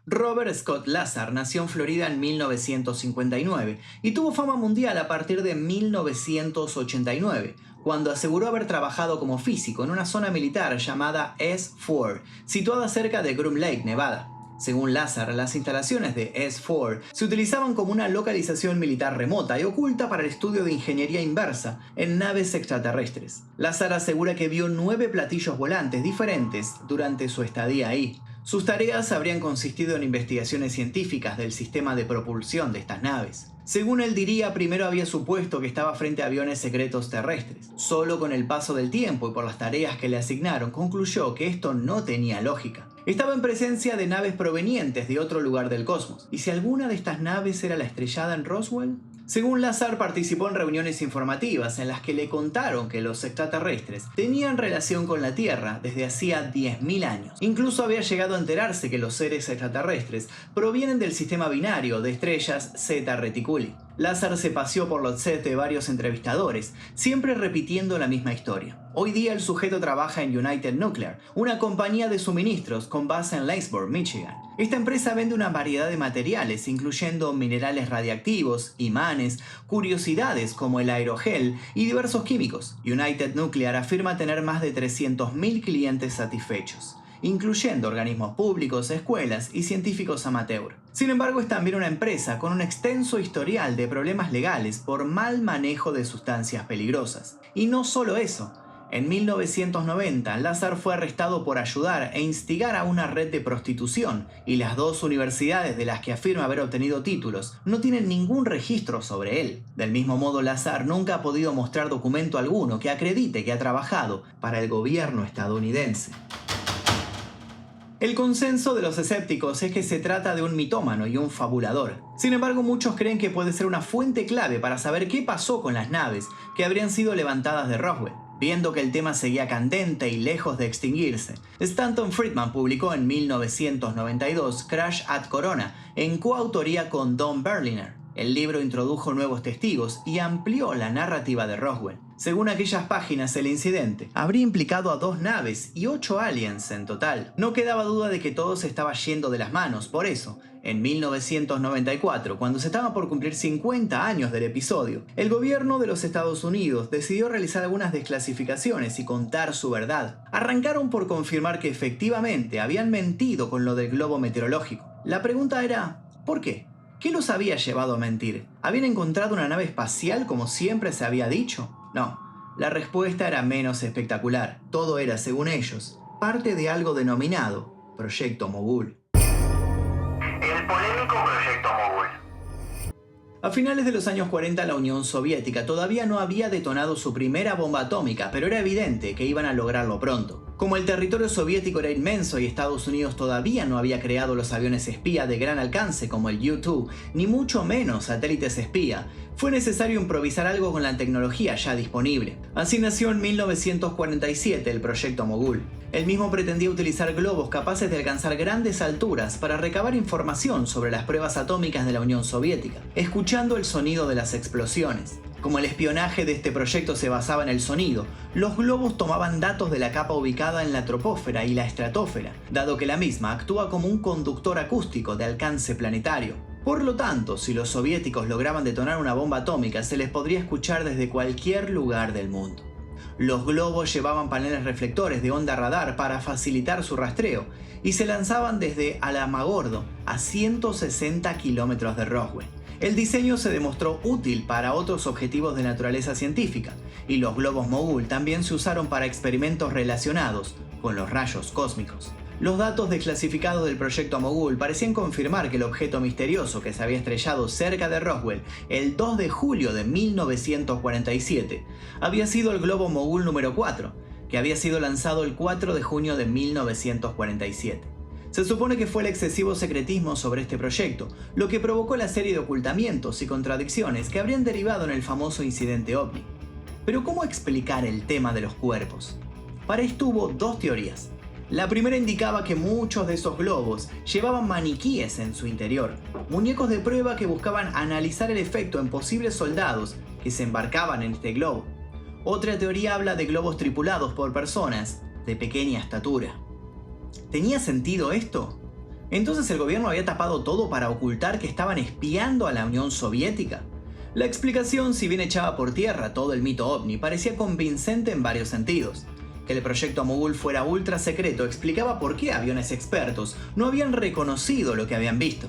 Robert Scott Lazar nació en Florida en 1959 y tuvo fama mundial a partir de 1989, cuando aseguró haber trabajado como físico en una zona militar llamada S4, situada cerca de Groom Lake, Nevada. Según Lazar, las instalaciones de S4 se utilizaban como una localización militar remota y oculta para el estudio de ingeniería inversa en naves extraterrestres. Lazar asegura que vio 9 platillos volantes diferentes durante su estadía ahí. Sus tareas habrían consistido en investigaciones científicas del sistema de propulsión de estas naves. Según él diría, primero había supuesto que estaba frente a aviones secretos terrestres. Solo con el paso del tiempo y por las tareas que le asignaron, concluyó que esto no tenía lógica. Estaba en presencia de naves provenientes de otro lugar del cosmos. ¿Y si alguna de estas naves era la estrellada en Roswell? Según Lazar, participó en reuniones informativas en las que le contaron que los extraterrestres tenían relación con la Tierra desde hacía 10.000 años. Incluso había llegado a enterarse que los seres extraterrestres provienen del sistema binario de estrellas Zeta Reticuli. Lazar se paseó por los sets de varios entrevistadores, siempre repitiendo la misma historia. Hoy día el sujeto trabaja en United Nuclear, una compañía de suministros con base en Lawrenceburg, Michigan. Esta empresa vende una variedad de materiales, incluyendo minerales radiactivos, imanes, curiosidades como el aerogel y diversos químicos. United Nuclear afirma tener más de 300.000 clientes satisfechos, incluyendo organismos públicos, escuelas y científicos amateur. Sin embargo, es también una empresa con un extenso historial de problemas legales por mal manejo de sustancias peligrosas. Y no solo eso. En 1990, Lazar fue arrestado por ayudar e instigar a una red de prostitución, y las dos universidades de las que afirma haber obtenido títulos no tienen ningún registro sobre él. Del mismo modo, Lazar nunca ha podido mostrar documento alguno que acredite que ha trabajado para el gobierno estadounidense. El consenso de los escépticos es que se trata de un mitómano y un fabulador. Sin embargo, muchos creen que puede ser una fuente clave para saber qué pasó con las naves que habrían sido levantadas de Roswell. Viendo que el tema seguía candente y lejos de extinguirse, Stanton Friedman publicó en 1992 Crash at Corona, en coautoría con Don Berliner. El libro introdujo nuevos testigos y amplió la narrativa de Roswell. Según aquellas páginas, el incidente habría implicado a 2 naves y 8 aliens en total. No quedaba duda de que todo se estaba yendo de las manos. Por eso, en 1994, cuando se estaba por cumplir 50 años del episodio, el gobierno de los Estados Unidos decidió realizar algunas desclasificaciones y contar su verdad. Arrancaron por confirmar que efectivamente habían mentido con lo del globo meteorológico. La pregunta era, ¿por qué? ¿Qué los había llevado a mentir? ¿Habían encontrado una nave espacial como siempre se había dicho? No, la respuesta era menos espectacular. Todo era, según ellos, parte de algo denominado Proyecto Mogul. El polémico Proyecto Mogul. A finales de los años 40, la Unión Soviética todavía no había detonado su primera bomba atómica, pero era evidente que iban a lograrlo pronto. Como el territorio soviético era inmenso y Estados Unidos todavía no había creado los aviones espía de gran alcance como el U-2, ni mucho menos satélites espía, fue necesario improvisar algo con la tecnología ya disponible. Así nació en 1947 el Proyecto Mogul. El mismo pretendía utilizar globos capaces de alcanzar grandes alturas para recabar información sobre las pruebas atómicas de la Unión Soviética, escuchando el sonido de las explosiones. Como el espionaje de este proyecto se basaba en el sonido, los globos tomaban datos de la capa ubicada en la troposfera y la estratosfera, dado que la misma actúa como un conductor acústico de alcance planetario. Por lo tanto, si los soviéticos lograban detonar una bomba atómica, se les podría escuchar desde cualquier lugar del mundo. Los globos llevaban paneles reflectores de onda radar para facilitar su rastreo y se lanzaban desde Alamogordo a 160 kilómetros de Roswell. El diseño se demostró útil para otros objetivos de naturaleza científica, y los globos Mogul también se usaron para experimentos relacionados con los rayos cósmicos. Los datos desclasificados del Proyecto Mogul parecían confirmar que el objeto misterioso que se había estrellado cerca de Roswell el 2 de julio de 1947 había sido el globo Mogul número 4, que había sido lanzado el 4 de junio de 1947. Se supone que fue el excesivo secretismo sobre este proyecto lo que provocó la serie de ocultamientos y contradicciones que habrían derivado en el famoso incidente OVNI. Pero ¿cómo explicar el tema de los cuerpos? Para esto hubo 2 teorías. La primera indicaba que muchos de esos globos llevaban maniquíes en su interior, muñecos de prueba que buscaban analizar el efecto en posibles soldados que se embarcaban en este globo. Otra teoría habla de globos tripulados por personas de pequeña estatura. ¿Tenía sentido esto? ¿Entonces el gobierno había tapado todo para ocultar que estaban espiando a la Unión Soviética? La explicación, si bien echaba por tierra todo el mito OVNI, parecía convincente en varios sentidos. Que el Proyecto Mogul fuera ultra secreto explicaba por qué aviones expertos no habían reconocido lo que habían visto.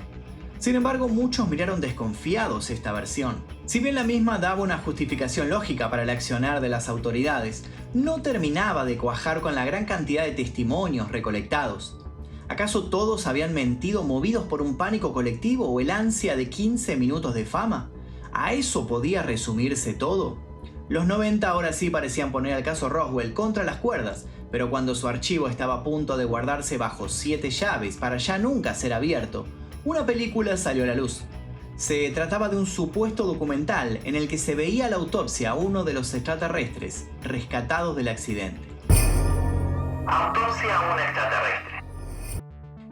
Sin embargo, muchos miraron desconfiados esta versión. Si bien la misma daba una justificación lógica para el accionar de las autoridades, no terminaba de cuajar con la gran cantidad de testimonios recolectados. ¿Acaso todos habían mentido movidos por un pánico colectivo o el ansia de 15 minutos de fama? ¿A eso podía resumirse todo? Los 90 ahora sí parecían poner al caso Roswell contra las cuerdas, pero cuando su archivo estaba a punto de guardarse bajo 7 llaves para ya nunca ser abierto, una película salió a la luz. Se trataba de un supuesto documental en el que se veía la autopsia a uno de los extraterrestres rescatados del accidente. Autopsia a un extraterrestre.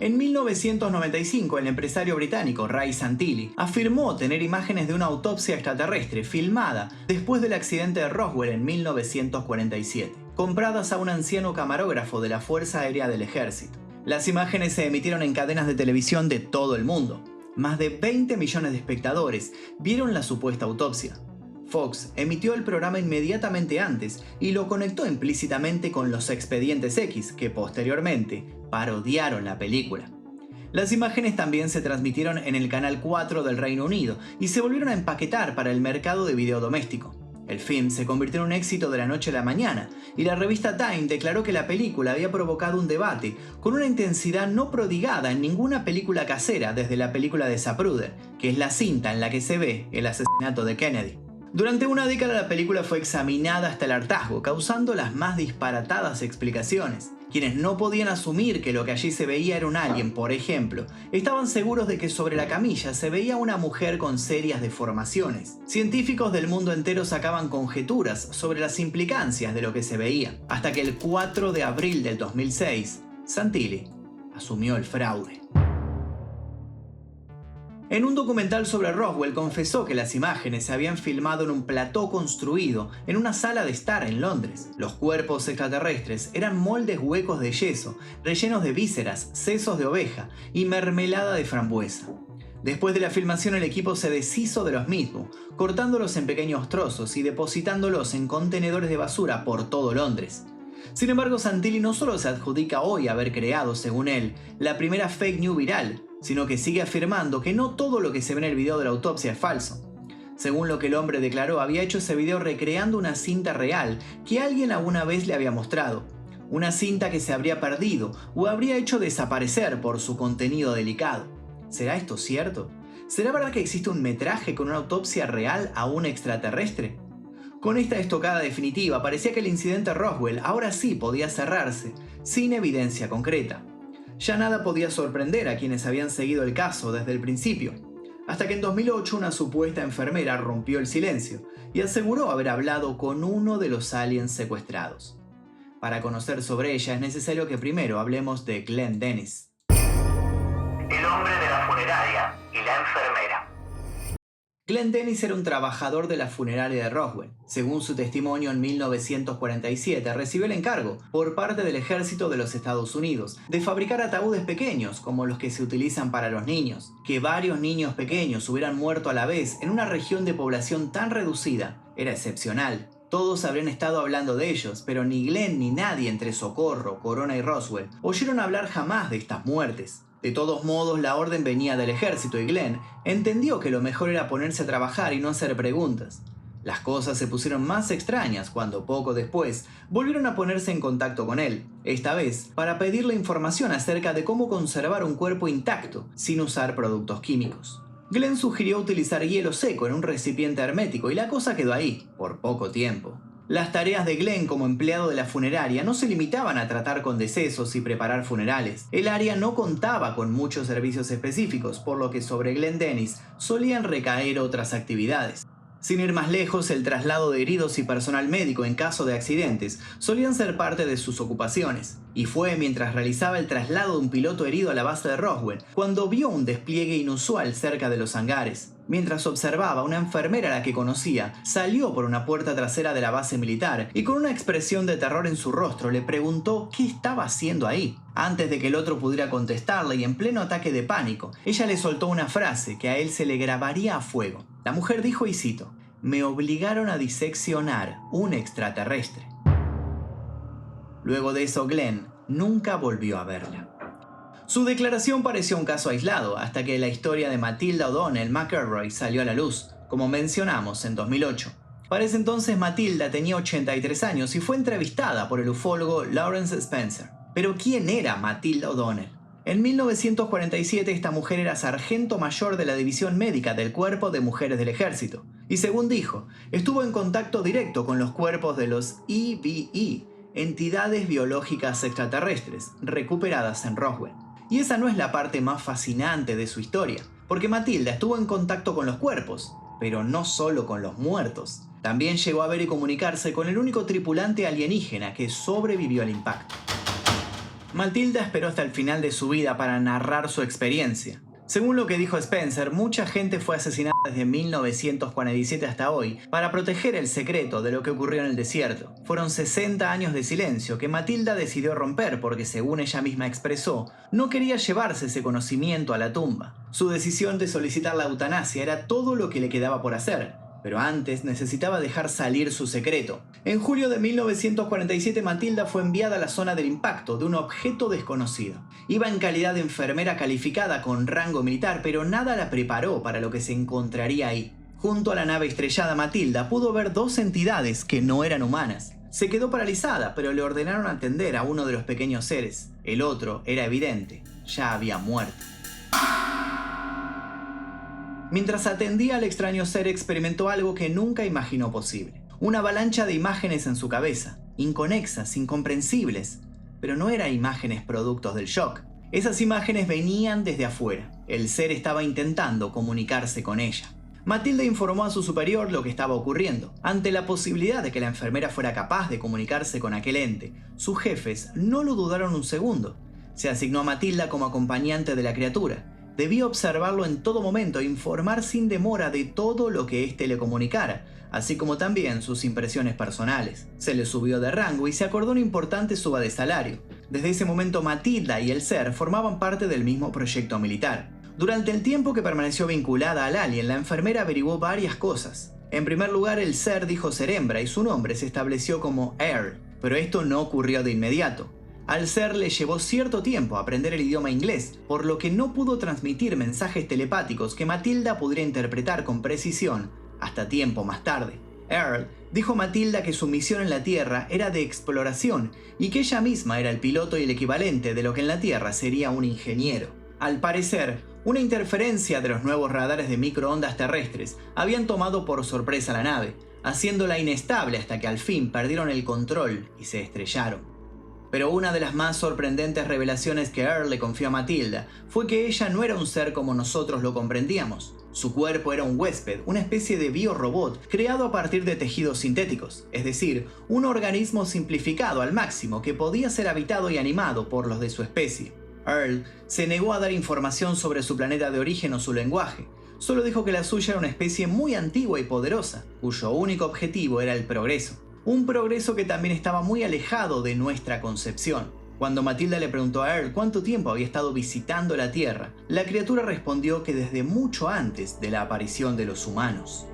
En 1995, el empresario británico Ray Santilli afirmó tener imágenes de una autopsia extraterrestre filmada después del accidente de Roswell en 1947, compradas a un anciano camarógrafo de la Fuerza Aérea del Ejército. Las imágenes se emitieron en cadenas de televisión de todo el mundo. Más de 20 millones de espectadores vieron la supuesta autopsia. Fox emitió el programa inmediatamente antes y lo conectó implícitamente con los Expedientes X, que posteriormente parodiaron la película. Las imágenes también se transmitieron en el Canal 4 del Reino Unido y se volvieron a empaquetar para el mercado de video doméstico. El film se convirtió en un éxito de la noche a la mañana y la revista Time declaró que la película había provocado un debate con una intensidad no prodigada en ninguna película casera desde la película de Zapruder, que es la cinta en la que se ve el asesinato de Kennedy. Durante una década la película fue examinada hasta el hartazgo, causando las más disparatadas explicaciones. Quienes no podían asumir que lo que allí se veía era un alien, por ejemplo, estaban seguros de que sobre la camilla se veía una mujer con serias deformaciones. Científicos del mundo entero sacaban conjeturas sobre las implicancias de lo que se veía, hasta que el 4 de abril del 2006, Santilli asumió el fraude. En un documental sobre Roswell confesó que las imágenes se habían filmado en un plató construido en una sala de estar en Londres. Los cuerpos extraterrestres eran moldes huecos de yeso, rellenos de vísceras, sesos de oveja y mermelada de frambuesa. Después de la filmación el equipo se deshizo de los mismos, cortándolos en pequeños trozos y depositándolos en contenedores de basura por todo Londres. Sin embargo, Santilli no solo se adjudica hoy haber creado, según él, la primera fake news viral, sino que sigue afirmando que no todo lo que se ve en el video de la autopsia es falso. Según lo que el hombre declaró, había hecho ese video recreando una cinta real que alguien alguna vez le había mostrado. Una cinta que se habría perdido o habría hecho desaparecer por su contenido delicado. ¿Será esto cierto? ¿Será verdad que existe un metraje con una autopsia real a un extraterrestre? Con esta estocada definitiva, parecía que el incidente Roswell ahora sí podía cerrarse, sin evidencia concreta. Ya nada podía sorprender a quienes habían seguido el caso desde el principio, hasta que en 2008 una supuesta enfermera rompió el silencio y aseguró haber hablado con uno de los aliens secuestrados. Para conocer sobre ella es necesario que primero hablemos de Glenn Dennis. El hombre de la funeraria y la enfermera. Glenn Dennis era un trabajador de la funeraria de Roswell. Según su testimonio, en 1947 recibió el encargo, por parte del ejército de los Estados Unidos, de fabricar ataúdes pequeños, como los que se utilizan para los niños. Que varios niños pequeños hubieran muerto a la vez en una región de población tan reducida era excepcional. Todos habrían estado hablando de ellos, pero ni Glenn ni nadie entre Socorro, Corona y Roswell oyeron hablar jamás de estas muertes. De todos modos, la orden venía del ejército y Glenn entendió que lo mejor era ponerse a trabajar y no hacer preguntas. Las cosas se pusieron más extrañas cuando poco después volvieron a ponerse en contacto con él, esta vez para pedirle información acerca de cómo conservar un cuerpo intacto sin usar productos químicos. Glenn sugirió utilizar hielo seco en un recipiente hermético y la cosa quedó ahí, por poco tiempo. Las tareas de Glenn como empleado de la funeraria no se limitaban a tratar con decesos y preparar funerales. El área no contaba con muchos servicios específicos, por lo que sobre Glenn Dennis solían recaer otras actividades. Sin ir más lejos, el traslado de heridos y personal médico en caso de accidentes solían ser parte de sus ocupaciones. Y fue mientras realizaba el traslado de un piloto herido a la base de Roswell cuando vio un despliegue inusual cerca de los hangares. Mientras observaba, una enfermera a la que conocía salió por una puerta trasera de la base militar y con una expresión de terror en su rostro le preguntó qué estaba haciendo ahí. Antes de que el otro pudiera contestarle y en pleno ataque de pánico, ella le soltó una frase que a él se le grabaría a fuego. La mujer dijo, y cito, «Me obligaron a diseccionar un extraterrestre». Luego de eso, Glenn nunca volvió a verla. Su declaración pareció un caso aislado hasta que la historia de Matilda O'Donnell McElroy salió a la luz, como mencionamos en 2008. Para ese entonces Matilda tenía 83 años y fue entrevistada por el ufólogo Lawrence Spencer. Pero ¿quién era Matilda O'Donnell? En 1947 esta mujer era sargento mayor de la división médica del Cuerpo de Mujeres del Ejército, y según dijo, estuvo en contacto directo con los cuerpos de los EBE, entidades biológicas extraterrestres, recuperadas en Roswell. Y esa no es la parte más fascinante de su historia, porque Matilda estuvo en contacto con los cuerpos, pero no solo con los muertos. También llegó a ver y comunicarse con el único tripulante alienígena que sobrevivió al impacto. Matilda esperó hasta el final de su vida para narrar su experiencia. Según lo que dijo Spencer, mucha gente fue asesinada desde 1947 hasta hoy para proteger el secreto de lo que ocurrió en el desierto. Fueron 60 años de silencio que Matilda decidió romper porque, según ella misma expresó, no quería llevarse ese conocimiento a la tumba. Su decisión de solicitar la eutanasia era todo lo que le quedaba por hacer, pero antes necesitaba dejar salir su secreto. En julio de 1947 Matilda fue enviada a la zona del impacto de un objeto desconocido. Iba en calidad de enfermera calificada con rango militar, pero nada la preparó para lo que se encontraría ahí. Junto a la nave estrellada, Matilda pudo ver dos entidades que no eran humanas. Se quedó paralizada, pero le ordenaron atender a uno de los pequeños seres. El otro, era evidente, ya había muerto. Mientras atendía al extraño ser, experimentó algo que nunca imaginó posible. Una avalancha de imágenes en su cabeza, inconexas, incomprensibles, pero no eran imágenes productos del shock. Esas imágenes venían desde afuera. El ser estaba intentando comunicarse con ella. Matilda informó a su superior lo que estaba ocurriendo. Ante la posibilidad de que la enfermera fuera capaz de comunicarse con aquel ente, sus jefes no lo dudaron un segundo. Se asignó a Matilda como acompañante de la criatura. Debía observarlo en todo momento e informar sin demora de todo lo que éste le comunicara, así como también sus impresiones personales. Se le subió de rango y se acordó una importante suba de salario. Desde ese momento Matilda y el ser formaban parte del mismo proyecto militar. Durante el tiempo que permaneció vinculada al alien, la enfermera averiguó varias cosas. En primer lugar, el ser dijo ser hembra y su nombre se estableció como Earl, pero esto no ocurrió de inmediato. Al ser le llevó cierto tiempo aprender el idioma inglés, por lo que no pudo transmitir mensajes telepáticos que Matilda pudiera interpretar con precisión hasta tiempo más tarde. Earl dijo a Matilda que su misión en la Tierra era de exploración y que ella misma era el piloto y el equivalente de lo que en la Tierra sería un ingeniero. Al parecer, una interferencia de los nuevos radares de microondas terrestres habían tomado por sorpresa la nave, haciéndola inestable hasta que al fin perdieron el control y se estrellaron. Pero una de las más sorprendentes revelaciones que Earl le confió a Matilda fue que ella no era un ser como nosotros lo comprendíamos. Su cuerpo era un huésped, una especie de biorobot creado a partir de tejidos sintéticos, es decir, un organismo simplificado al máximo que podía ser habitado y animado por los de su especie. Earl se negó a dar información sobre su planeta de origen o su lenguaje. Solo dijo que la suya era una especie muy antigua y poderosa, cuyo único objetivo era el progreso. Un progreso que también estaba muy alejado de nuestra concepción. Cuando Matilda le preguntó a Earl cuánto tiempo había estado visitando la Tierra, la criatura respondió que desde mucho antes de la aparición de los humanos.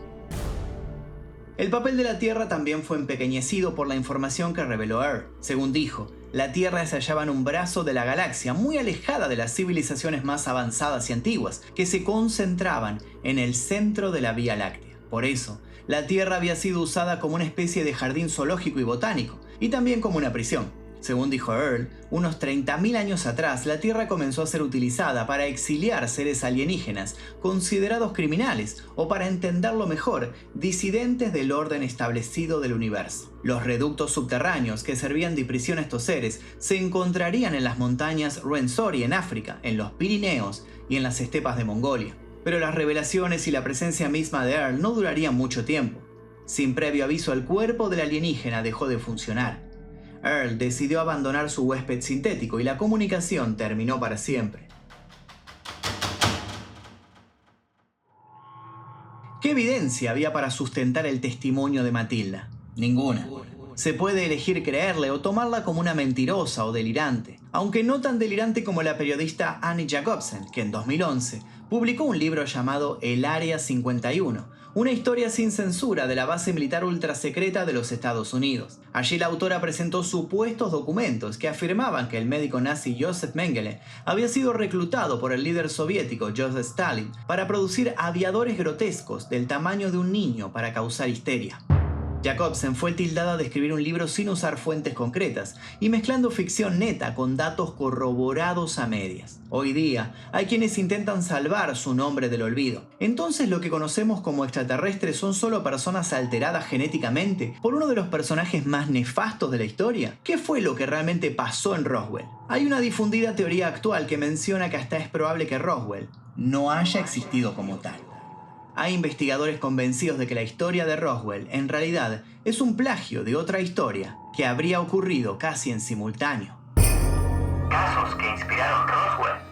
El papel de la Tierra también fue empequeñecido por la información que reveló Earl. Según dijo, la Tierra se hallaba en un brazo de la galaxia muy alejada de las civilizaciones más avanzadas y antiguas, que se concentraban en el centro de la Vía Láctea. Por eso, la Tierra había sido usada como una especie de jardín zoológico y botánico, y también como una prisión. Según dijo Earl, unos 30.000 años atrás la Tierra comenzó a ser utilizada para exiliar seres alienígenas considerados criminales o, para entenderlo mejor, disidentes del orden establecido del universo. Los reductos subterráneos que servían de prisión a estos seres se encontrarían en las montañas Ruwenzori en África, en los Pirineos y en las estepas de Mongolia. Pero las revelaciones y la presencia misma de Earl no durarían mucho tiempo. Sin previo aviso, el cuerpo del alienígena dejó de funcionar. Earl decidió abandonar su huésped sintético y la comunicación terminó para siempre. ¿Qué evidencia había para sustentar el testimonio de Matilda? Ninguna. Se puede elegir creerle o tomarla como una mentirosa o delirante, aunque no tan delirante como la periodista Annie Jacobsen, que en 2011 publicó un libro llamado El Área 51, una historia sin censura de la base militar ultrasecreta de los Estados Unidos. Allí la autora presentó supuestos documentos que afirmaban que el médico nazi Joseph Mengele había sido reclutado por el líder soviético Joseph Stalin para producir aviadores grotescos del tamaño de un niño para causar histeria. Jacobsen fue tildada de escribir un libro sin usar fuentes concretas y mezclando ficción neta con datos corroborados a medias. Hoy día, hay quienes intentan salvar su nombre del olvido. Entonces, lo que conocemos como extraterrestres son solo personas alteradas genéticamente por uno de los personajes más nefastos de la historia. ¿Qué fue lo que realmente pasó en Roswell? Hay una difundida teoría actual que menciona que hasta es probable que Roswell no haya existido como tal. Hay investigadores convencidos de que la historia de Roswell en realidad es un plagio de otra historia que habría ocurrido casi en simultáneo. Casos que inspiraron Roswell.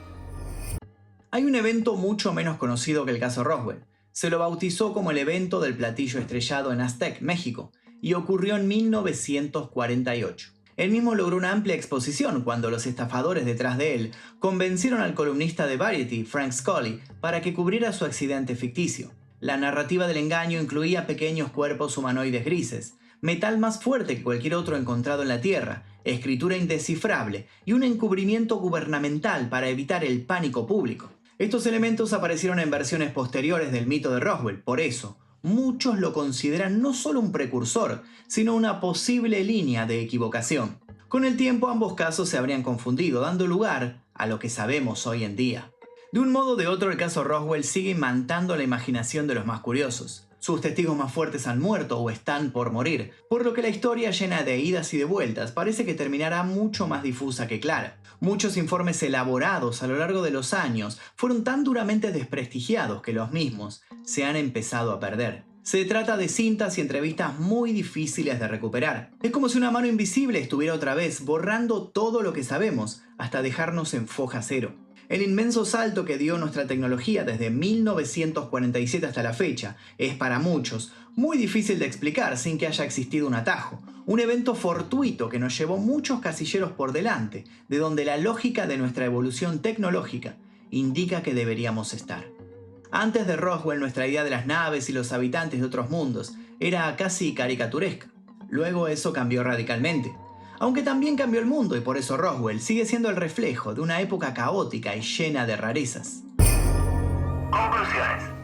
Hay un evento mucho menos conocido que el caso Roswell. Se lo bautizó como el evento del platillo estrellado en Aztec, México, y ocurrió en 1948. Él mismo logró una amplia exposición cuando los estafadores detrás de él convencieron al columnista de Variety, Frank Scully, para que cubriera su accidente ficticio. La narrativa del engaño incluía pequeños cuerpos humanoides grises, metal más fuerte que cualquier otro encontrado en la Tierra, escritura indescifrable y un encubrimiento gubernamental para evitar el pánico público. Estos elementos aparecieron en versiones posteriores del mito de Roswell, por eso muchos lo consideran no solo un precursor, sino una posible línea de equivocación. Con el tiempo ambos casos se habrían confundido, dando lugar a lo que sabemos hoy en día. De un modo o de otro, el caso Roswell sigue imantando la imaginación de los más curiosos. Sus testigos más fuertes han muerto o están por morir, por lo que la historia, llena de idas y de vueltas, parece que terminará mucho más difusa que clara. Muchos informes elaborados a lo largo de los años fueron tan duramente desprestigiados que los mismos se han empezado a perder. Se trata de cintas y entrevistas muy difíciles de recuperar. Es como si una mano invisible estuviera otra vez borrando todo lo que sabemos hasta dejarnos en foja cero. El inmenso salto que dio nuestra tecnología desde 1947 hasta la fecha es para muchos muy difícil de explicar sin que haya existido un atajo. Un evento fortuito que nos llevó muchos casilleros por delante, de donde la lógica de nuestra evolución tecnológica indica que deberíamos estar. Antes de Roswell, nuestra idea de las naves y los habitantes de otros mundos era casi caricaturesca. Luego eso cambió radicalmente. Aunque también cambió el mundo y por eso Roswell sigue siendo el reflejo de una época caótica y llena de rarezas. Conclusiones.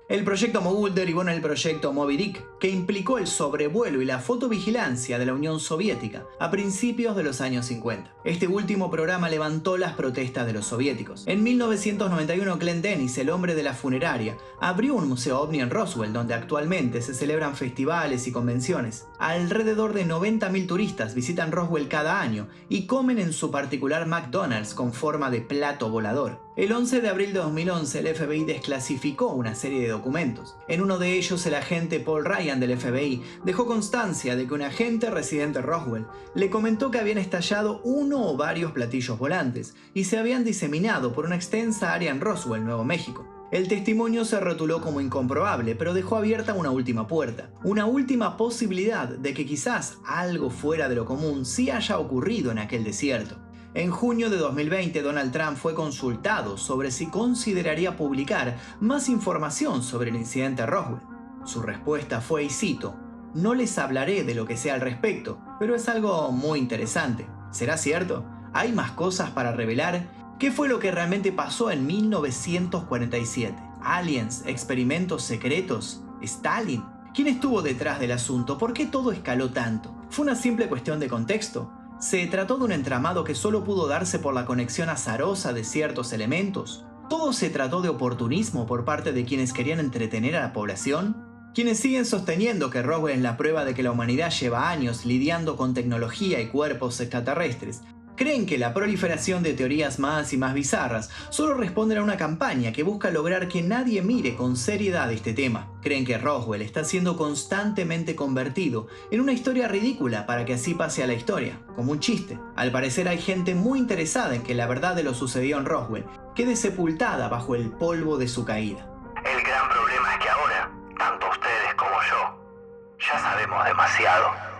El proyecto Mogul derivó en el proyecto Moby Dick, que implicó el sobrevuelo y la fotovigilancia de la Unión Soviética a principios de los años 50. Este último programa levantó las protestas de los soviéticos. En 1991, Glenn Dennis, el hombre de la funeraria, abrió un museo ovni en Roswell, donde actualmente se celebran festivales y convenciones. Alrededor de 90.000 turistas visitan Roswell cada año y comen en su particular McDonald's con forma de plato volador. El 11 de abril de 2011, el FBI desclasificó una serie de documentos. En uno de ellos, el agente Paul Ryan del FBI dejó constancia de que un agente residente en Roswell le comentó que habían estallado uno o varios platillos volantes y se habían diseminado por una extensa área en Roswell, Nuevo México. El testimonio se rotuló como incomprobable, pero dejó abierta una última puerta, una última posibilidad de que quizás algo fuera de lo común sí haya ocurrido en aquel desierto. En junio de 2020, Donald Trump fue consultado sobre si consideraría publicar más información sobre el incidente Roswell. Su respuesta fue, y cito, "No les hablaré de lo que sea al respecto, pero es algo muy interesante. ¿Será cierto? ¿Hay más cosas para revelar? ¿Qué fue lo que realmente pasó en 1947? ¿Aliens? ¿Experimentos secretos? ¿Stalin? ¿Quién estuvo detrás del asunto? ¿Por qué todo escaló tanto? ¿Fue una simple cuestión de contexto? ¿Se trató de un entramado que solo pudo darse por la conexión azarosa de ciertos elementos? ¿Todo se trató de oportunismo por parte de quienes querían entretener a la población? Quienes siguen sosteniendo que Roswell es la prueba de que la humanidad lleva años lidiando con tecnología y cuerpos extraterrestres, creen que la proliferación de teorías más y más bizarras solo responden a una campaña que busca lograr que nadie mire con seriedad este tema. Creen que Roswell está siendo constantemente convertido en una historia ridícula para que así pase a la historia, como un chiste. Al parecer hay gente muy interesada en que la verdad de lo sucedido en Roswell quede sepultada bajo el polvo de su caída. El gran problema es que ahora, tanto ustedes como yo, ya sabemos demasiado.